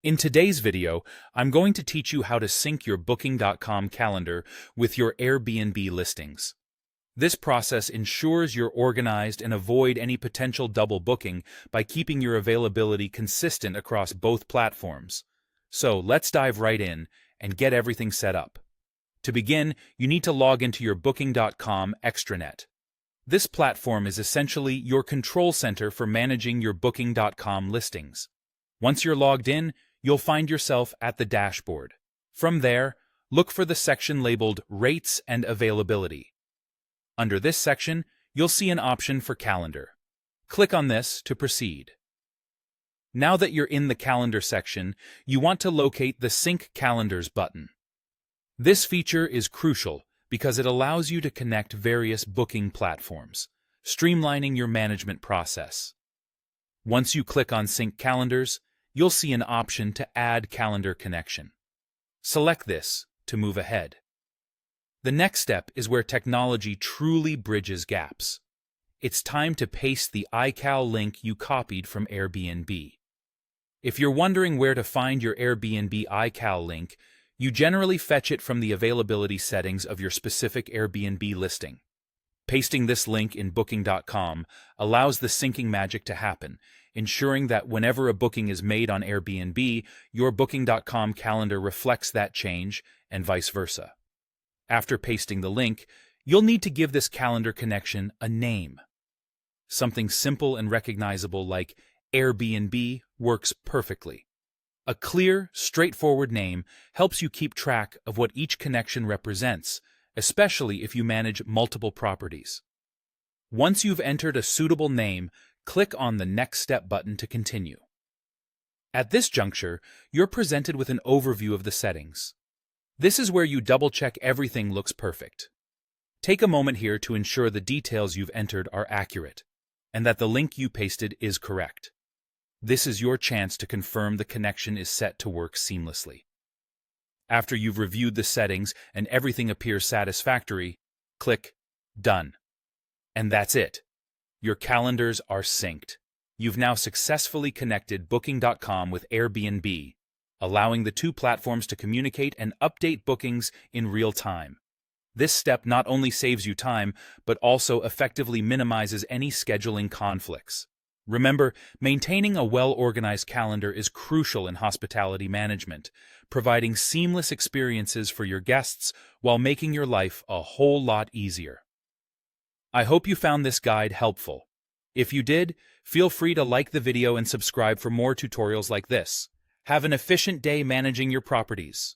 In today's video, I'm going to teach you how to sync your Booking.com calendar with your Airbnb listings. This process ensures you're organized and avoid any potential double booking by keeping your availability consistent across both platforms. So let's dive right in and get everything set up. To begin, you need to log into your Booking.com extranet. This platform is essentially your control center for managing your Booking.com listings. Once you're logged in, you'll find yourself at the dashboard. From there, look for the section labeled Rates and Availability. Under this section, you'll see an option for Calendar. Click on this to proceed. Now that you're in the Calendar section, you want to locate the Sync Calendars button. This feature is crucial because it allows you to connect various booking platforms, streamlining your management process. Once you click on Sync Calendars, you'll see an option to add calendar connection. Select this to move ahead. The next step is where technology truly bridges gaps. It's time to paste the iCal link you copied from Airbnb. If you're wondering where to find your Airbnb iCal link, you generally fetch it from the availability settings of your specific Airbnb listing. Pasting this link in Booking.com allows the syncing magic to happen, ensuring that whenever a booking is made on Airbnb, your Booking.com calendar reflects that change, and vice versa. After pasting the link, you'll need to give this calendar connection a name. Something simple and recognizable like Airbnb works perfectly. A clear, straightforward name helps you keep track of what each connection represents, especially if you manage multiple properties. Once you've entered a suitable name, click on the Next Step button to continue. At this juncture, you're presented with an overview of the settings. This is where you double-check everything looks perfect. Take a moment here to ensure the details you've entered are accurate, and that the link you pasted is correct. This is your chance to confirm the connection is set to work seamlessly. After you've reviewed the settings and everything appears satisfactory, click Done. And that's it. Your calendars are synced. You've now successfully connected Booking.com with Airbnb, allowing the two platforms to communicate and update bookings in real time. This step not only saves you time, but also effectively minimizes any scheduling conflicts. Remember, maintaining a well-organized calendar is crucial in hospitality management, providing seamless experiences for your guests while making your life a whole lot easier. I hope you found this guide helpful. If you did, feel free to like the video and subscribe for more tutorials like this. Have an efficient day managing your properties.